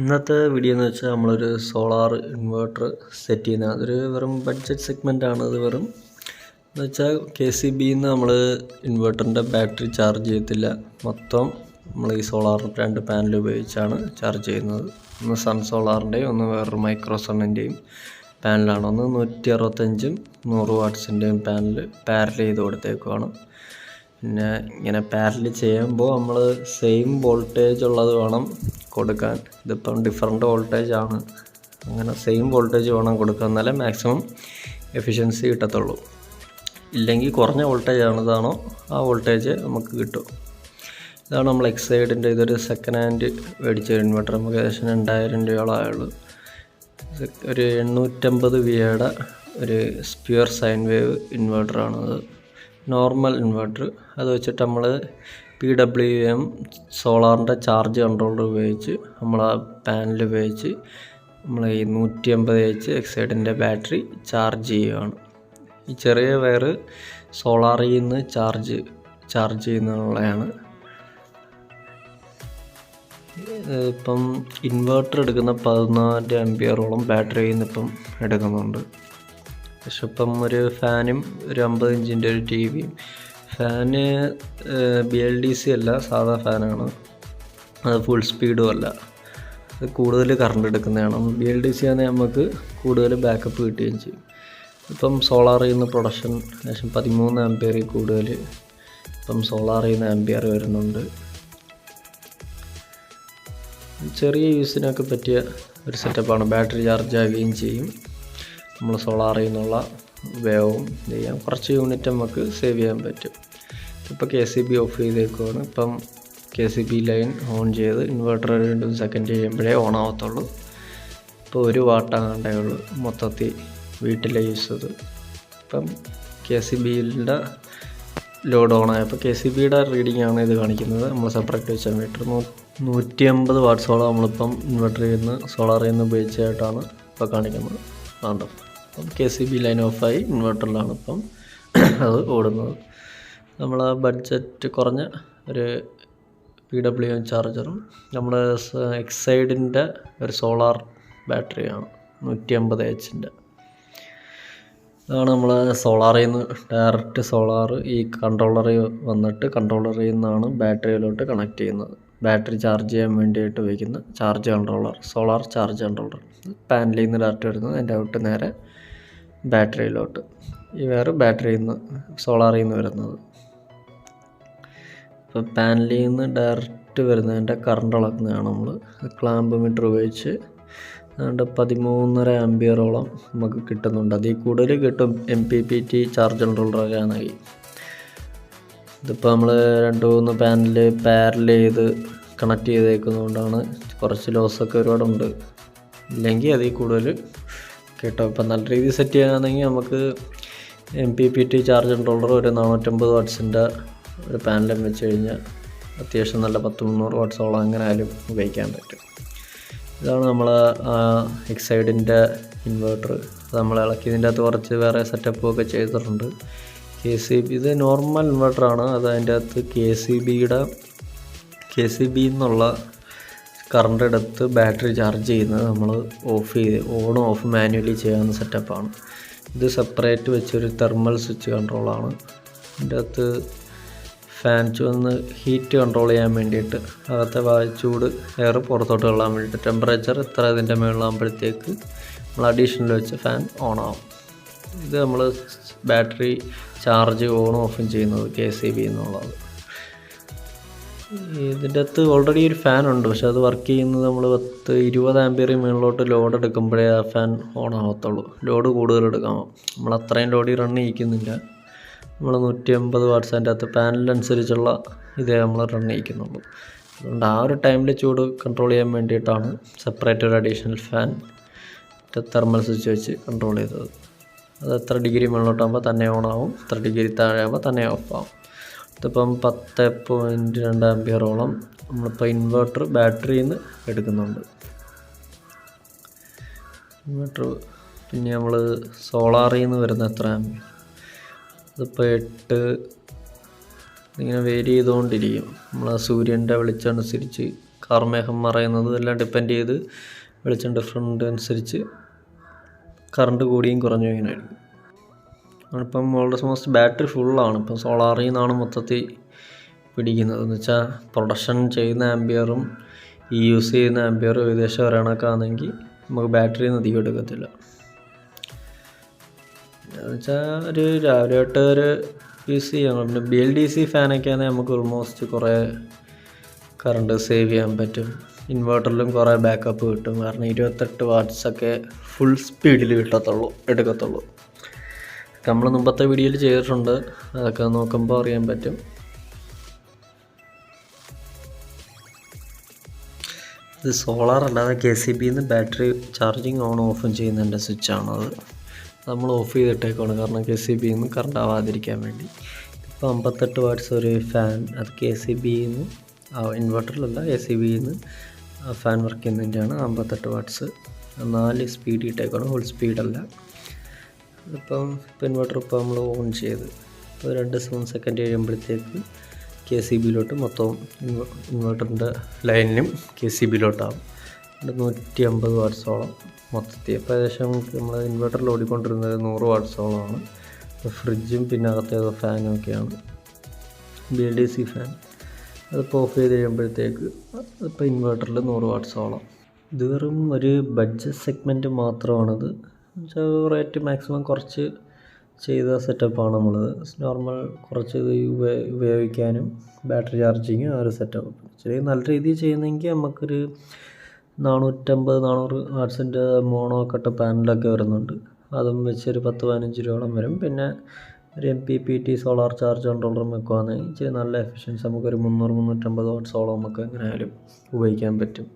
ഇന്നത്തെ വീഡിയോ എന്ന് വെച്ചാൽ നമ്മളൊരു സോളാർ ഇൻവേർട്ടർ സെറ്റ് ചെയ്യുന്ന അതൊരു വെറും ബഡ്ജറ്റ് സെഗ്മെൻ്റാണ്. അത് വെറും എന്ന് വെച്ചാൽ KCBന്ന് നമ്മൾ ഇൻവേർട്ടറിൻ്റെ ബാറ്ററി ചാർജ് ചെയ്യത്തില്ല. മൊത്തം നമ്മൾ ഈ സോളാർ 2 പാനൽ ഉപയോഗിച്ചാണ് ചാർജ് ചെയ്യുന്നത്. ഒന്ന് സൺ സോളാറിൻ്റെയും ഒന്ന് വേറൊരു മൈക്രോ സണ്ണിൻ്റെയും പാനലാണ്. ഒന്ന് 165 100 വാട്ട്സിൻ്റെയും പാനൽ പാരൽ ചെയ്ത് കൊടുത്തേക്കുവാണ്. പിന്നെ ഇങ്ങനെ പാരൽ ചെയ്യുമ്പോൾ നമ്മൾ സെയിം വോൾട്ടേജ് ഉള്ളത് വേണം കൊടുക്കാൻ. ഇതിപ്പം ഡിഫറെൻറ്റ് വോൾട്ടേജ് ആണ്, അങ്ങനെ സെയിം വോൾട്ടേജ് വേണം കൊടുക്കാൻ, എന്നാലേ മാക്സിമം എഫിഷ്യൻസി കിട്ടത്തുള്ളൂ. ഇല്ലെങ്കിൽ കുറഞ്ഞ വോൾട്ടേജ് ആണതാണോ ആ വോൾട്ടേജ് നമുക്ക് കിട്ടും. ഇതാണ് നമ്മൾ എക്സൈഡിൻ്റെ ഇതൊരു സെക്കൻഡ് ഹാൻഡ് മേടിച്ച ഇൻവെർട്ടർ. നമുക്ക് ഏകദേശം 2000 രൂപയോളം ആയുള്ളൂ. ഒരു 850 വിയുടെ ഒരു പ്യുവർ സൈൻ വേവ് ഇൻവെർട്ടറാണത്, നോർമൽ ഇൻവെർട്ടർ. അത് വെച്ചിട്ട് നമ്മൾ PWM സോളാറിൻ്റെ ചാർജ് കൺട്രോളർ ഉപയോഗിച്ച് നമ്മൾ ആ പാനൽ ഉപയോഗിച്ച് നമ്മൾ ഈ 150 എക്സൈഡിൻ്റെ ബാറ്ററി ചാർജ് ചെയ്യുകയാണ്. ഈ ചെറിയ വയർ സോളാറിൽ നിന്ന് ചാർജ് ചെയ്യുന്നതാണ്. ഇപ്പം ഇൻവെർട്ടർ എടുക്കുന്ന 14 ആമ്പിയറോളം ബാറ്ററിയിൽ നിന്ന് ഇപ്പം എടുക്കുന്നുണ്ട്. പക്ഷെ ഇപ്പം ഒരു ഫാനും ഒരു 50 ഇഞ്ചിൻ്റെ ഒരു TV ഫാന് BLDC അല്ല, സാധാ ഫാനാണ്. അത് ഫുൾ സ്പീഡും അല്ല, അത് കൂടുതൽ കറണ്ട് എടുക്കുന്നതാണ്. BLDC ആണെങ്കിൽ നമുക്ക് കൂടുതൽ ബാക്കപ്പ് കിട്ടുകയും ചെയ്യും. ഇപ്പം സോളാറിൽ നിന്ന് പ്രൊഡക്ഷൻ ഏകദേശം 13 ആമ്പിയറിൽ കൂടുതൽ ഇപ്പം സോളാറിൽ നിന്ന് ആമ്പിയർ വരുന്നുണ്ട്. ചെറിയ യൂസിനൊക്കെ പറ്റിയ ഒരു സെറ്റപ്പാണ്. ബാറ്ററി ചാർജ് ആവുകയും ചെയ്യും, നമ്മൾ സോളാറിൽ നിന്നുള്ള ഉപയോഗവും ചെയ്യാം. കുറച്ച് യൂണിറ്റ് നമുക്ക് സേവ് ചെയ്യാൻ പറ്റും. ഇപ്പോൾ KCB ഓഫ് ചെയ്തേക്കുവാണ്. ഇപ്പം KCB ലൈൻ ഓൺ ചെയ്ത് ഇൻവെർട്ടർ 2 സെക്കൻഡ് ചെയ്യുമ്പോഴേ ഓൺ ആവത്തുള്ളൂ. ഇപ്പോൾ 1 വാട്ടാകണ്ടേ ഉള്ളൂ മൊത്തത്തിൽ വീട്ടിലെ യൂസ് ചെയ്ത്. ഇപ്പം KCBയുടെ ലോഡ് ഓൺ ആയപ്പോൾ KCBയുടെ റീഡിംഗ് ആണ് ഇത് കാണിക്കുന്നത്. നമ്മൾ സെപ്പറേറ്റ് വെച്ച മീറ്റർ 150 വാട്ട്സോളം നമ്മളിപ്പം ഇൻവെർട്ടറിൽ നിന്ന് സോളാറിൽ നിന്ന് ഉപയോഗിച്ചായിട്ടാണ് ഇപ്പോൾ കാണിക്കുന്നത്. വേണ്ട, അപ്പം KCB ലൈൻ ഓഫായി ഇൻവെർട്ടറിലാണ് ഇപ്പം അത് ഓടുന്നത്. നമ്മൾ ബഡ്ജറ്റ് കുറഞ്ഞ ഒരു PWM ചാർജറും നമ്മൾ എക്സൈഡിൻ്റെ ഒരു സോളാർ ബാറ്ററിയാണ് 150 ഇതാണ് നമ്മൾ സോളാറിൽ നിന്ന് ഡയറക്റ്റ് സോളാർ ഈ കൺട്രോളറിൽ വന്നിട്ട് കൺട്രോളറിൽ നിന്നാണ് ബാറ്ററിയിലോട്ട് കണക്ട് ചെയ്യുന്നത്. ബാറ്ററി ചാർജ് ചെയ്യാൻ വേണ്ടിയിട്ട് വയ്ക്കുന്ന charge controller, solar charge controller പാനലിൽ നിന്ന് ഡയറക്റ്റ് വരുന്നത്. അതിൻ്റെ ഔട്ട് നേരെ ബാറ്ററിയിലോട്ട്. ഈ വേറെ ബാറ്ററിയിൽ നിന്ന് സോളാറിൽ നിന്ന് വരുന്നത്. ഇപ്പോൾ പാനലിൽ നിന്ന് ഡയറക്റ്റ് വരുന്നതിൻ്റെ കറണ്ട് അളക്കുന്നതാണ് നമ്മൾ ക്ലാമ്പ് മീറ്റർ ഉപയോഗിച്ച്. അതുകൊണ്ട് 13.5 ആമ്പിയറോളം നമുക്ക് കിട്ടുന്നുണ്ട്. അതിൽ കൂടുതൽ കിട്ടും MPPT ചാർജ് കൺട്രോളറൊക്കെ ആണെങ്കിൽ. ഇതിപ്പോൾ നമ്മൾ 2-3 പാനൽ പാരൽ ചെയ്ത് കണക്ട് ചെയ്തേക്കുന്നതുകൊണ്ടാണ് കുറച്ച് ലോസൊക്കെ ഒരുപാടുണ്ട്. ഇല്ലെങ്കിൽ അതിൽ കൂടുതൽ കിട്ടും. ഇപ്പം നല്ല രീതിയിൽ സെറ്റ് ചെയ്യാനാണെങ്കിൽ നമുക്ക് MPPT ചാർജ് കൺട്രോളർ ഒരു 450 വാട്ട്സിൻ്റെ ഒരു പാനലും വെച്ച് കഴിഞ്ഞാൽ അത്യാവശ്യം നല്ല 10-300 വാട്ട്സോളം എങ്ങനെ ആയാലും ഉപയോഗിക്കാൻ പറ്റും. ഇതാണ് നമ്മൾ എക്സൈഡിൻ്റെ ഇൻവെർട്ടർ. അത് നമ്മൾ ഇളക്കിയതിൻ്റെ അകത്ത് കുറച്ച് വേറെ സെറ്റപ്പും ഒക്കെ ചെയ്തിട്ടുണ്ട്. KCB ഇത് നോർമൽ ഇൻവെർട്ടറാണ്. അത് അതിൻ്റെ അകത്ത് KCB എന്നുള്ള കറണ്ട് എടുത്ത് ബാറ്ററി ചാർജ് ചെയ്യുന്നത് നമ്മൾ ഓൺ ഓഫ് മാനുവലി ചെയ്യാവുന്ന സെറ്റപ്പാണ്. ഇത് സെപ്പറേറ്റ് വെച്ചൊരു തെർമൽ സ്വിച്ച് കൺട്രോളാണ്. ഇതിൻ്റെ അകത്ത് ഫാൻ വന്ന് ഹീറ്റ് കൺട്രോൾ ചെയ്യാൻ വേണ്ടിയിട്ട് അകത്തെ ചൂട് എയർ പുറത്തോട്ട് കൊള്ളാൻ വേണ്ടിയിട്ട് ടെമ്പറേച്ചർ ഇത്ര ഇതിൻ്റെ മുകളിലാകുമ്പോഴത്തേക്ക് നമ്മൾ അഡീഷണൽ വെച്ച് ഫാൻ ഓൺ ആവും. ഇത് നമ്മൾ ബാറ്ററി ചാർജ് ഓൺ ഓഫും ചെയ്യുന്നത് KCB എന്നുള്ളത്. ഇതിൻ്റെ അകത്ത് ഓൾറെഡി ഒരു ഫാൻ ഉണ്ട്, പക്ഷെ അത് വർക്ക് ചെയ്യുന്നത് നമ്മൾ 20 ആമ്പിയറിൽ മുകളിലോട്ട് ലോഡ് എടുക്കുമ്പോഴേ ആ ഫാൻ ഓൺ ആവത്തുള്ളൂ. ലോഡ് കൂടുതൽ എടുക്കാമോ, നമ്മൾ അത്രയും ലോഡിൽ റൺ ചെയ്യിക്കുന്നില്ല. നമ്മൾ 150 വാട്ട്സ് അതിൻ്റെ അകത്ത് പാനലനുസരിച്ചുള്ള ഇതേ നമ്മൾ റൺ ചെയ്യിക്കുന്നുള്ളൂ. അതുകൊണ്ട് ആ ഒരു ടൈമിൽ ചൂട് കൺട്രോൾ ചെയ്യാൻ വേണ്ടിയിട്ടാണ് സെപ്പറേറ്റ് ഒരു അഡീഷണൽ ഫാൻ തെർമൽ സ്വിച്ച് വെച്ച് കൺട്രോൾ ചെയ്തത്. അത് എത്ര ഡിഗ്രി മുകളിലോട്ടാകുമ്പോൾ തന്നെ ഓൺ ആവും, എത്ര ഡിഗ്രി താഴെ ആകുമ്പോൾ തന്നെ ഓഫ് ആവും. ഇതിപ്പം 10.2 ആമ്പിയറോളം നമ്മളിപ്പോൾ ഇൻവെർട്ടർ ബാറ്ററിയിൽ നിന്ന് എടുക്കുന്നുണ്ട്. ഇൻവെർട്ടർ പിന്നെ നമ്മൾ സോളാറിൽ നിന്ന് വരുന്ന എത്ര ആമ്പിയർ, അതിപ്പോൾ 8 ഇങ്ങനെ വേരി ചെയ്തുകൊണ്ടിരിക്കും. നമ്മൾ ആ സൂര്യൻ്റെ വെളിച്ചം അനുസരിച്ച് കാർമേഘം മറയുന്നത് എല്ലാം ഡിപ്പെൻഡ് ചെയ്ത് വെളിച്ചം ഡിഫറൻറ്റ് അനുസരിച്ച് കറണ്ട് കൂടിയും കുറഞ്ഞും ഇങ്ങനെ ആയിരിക്കും. ഇപ്പം ഓൾമോസ്റ്റ് ബാറ്ററി ഫുള്ളാണ്. ഇപ്പം സോളാറിൽ നിന്നാണ് മൊത്തത്തിൽ പിടിക്കുന്നത്. എന്ന് വെച്ചാൽ പ്രൊഡക്ഷൻ ചെയ്യുന്ന ആംബിയറും ഈ യൂസ് ചെയ്യുന്ന ആംബിയറും ഏകദേശം ഒരണക്കാണെങ്കിൽ നമുക്ക് ബാറ്ററിയിൽ നിന്ന് അധികം എടുക്കത്തില്ല. എന്ന് വെച്ചാൽ ഒരു രാവിലെ തൊട്ട് ഒരു യൂസ് ചെയ്യാം. പിന്നെ bldc ഫാനൊക്കെ ആണെങ്കിൽ നമുക്ക് ഓൾമോസ്റ്റ് കുറേ കറണ്ട് സേവ് ചെയ്യാൻ പറ്റും. ഇൻവേർട്ടറിലും കുറേ ബാക്കപ്പ് കിട്ടും. കാരണം 28 വാട്ട്സൊക്കെ ഫുൾ സ്പീഡിൽ എടുക്കത്തുള്ളൂ. നമ്മൾ മുമ്പത്തെ വീഡിയോയിൽ ചെയ്തിട്ടുണ്ട്, അതൊക്കെ നോക്കുമ്പോൾ അറിയാൻ പറ്റും. ഇത് സോളാർ അല്ലാതെ KCBന്ന് ബാറ്ററി ചാർജിങ് ഓൺ ഓഫും ചെയ്യുന്നതിൻ്റെ സ്വിച്ചാണത്. നമ്മൾ ഓഫ് ചെയ്തിട്ടേക്കാണ്, കാരണം KCBന്ന് കറണ്ട് ആവാതിരിക്കാൻ വേണ്ടി. ഇപ്പോൾ 58 വാട്ട്സ് ഒരു ഫാൻ, അത് KCBന്ന് ഇൻവെർട്ടറിലല്ല KCBന്ന് ഫാൻ വർക്ക് ചെയ്യുന്നതിൻ്റെയാണ് 58 വാട്ട്സ്. 4 സ്പീഡ് ഇട്ടേക്കാണ്, ഫുൾ സ്പീഡല്ല. ഇപ്പം ഇൻവെർട്ടർ ഇപ്പോൾ നമ്മൾ ഓൺ ചെയ്ത് ഇപ്പോൾ 2 സെക്കൻഡ് കഴിയുമ്പോഴത്തേക്ക് KCBയിലോട്ട് മൊത്തം ഇൻവെർട്ടറിൻ്റെ ലൈനിലും KCBയിലോട്ടാകും. 150 വാട്ട്സോളം മൊത്തത്തിൽ. അപ്പോൾ ഏകദേശം നമ്മൾ ഇൻവെർട്ടറിൽ ഓടിക്കൊണ്ടിരുന്നത് 100 വാട്ട്സോളമാണ്. ഫ്രിഡ്ജും പിന്നെ അകത്തേതോ ഫാനും ഒക്കെയാണ് bldc ഫാൻ. അതിപ്പോൾ ഓഫ് ചെയ്ത് കഴിയുമ്പോഴത്തേക്ക് ഇപ്പോൾ ഇൻവെർട്ടറിൽ 100 വാട്ട്സോളം. ഇത് വെറും ഒരു ബഡ്ജറ്റ് സെഗ്മെൻറ്റ് മാത്രമാണിത്. എന്നുവെച്ചാൽ റേറ്റ് മാക്സിമം കുറച്ച് ചെയ്ത സെറ്റപ്പാണ് നമ്മളത്. നോർമൽ കുറച്ച് ഉപയോഗിക്കാനും ബാറ്ററി ചാർജിങ് ആ ഒരു സെറ്റപ്പ് ശരി നല്ല രീതിയിൽ ചെയ്യുന്നെങ്കിൽ നമുക്കൊരു 450-400 വാട്ട്സിൻ്റെ മോണോ കട്ട് പാനലൊക്കെ വരുന്നുണ്ട്. അതും വെച്ചൊരു 10-15 രൂപയോളം വരും. പിന്നെ ഒരു MPPT സോളാർ ചാർജ് കൺട്രോളറും വെക്കുകയാണെങ്കിൽ ഇച്ചിരി നല്ല എഫിഷ്യൻസി നമുക്കൊരു 300-350 വാട്ട്സോളം നമുക്ക് എങ്ങനെയായാലും ഉപയോഗിക്കാൻ പറ്റും.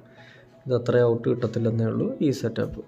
ഇത് അത്ര ഔട്ട് കിട്ടത്തില്ലെന്നേ ഉള്ളൂ ഈ സെറ്റപ്പ്.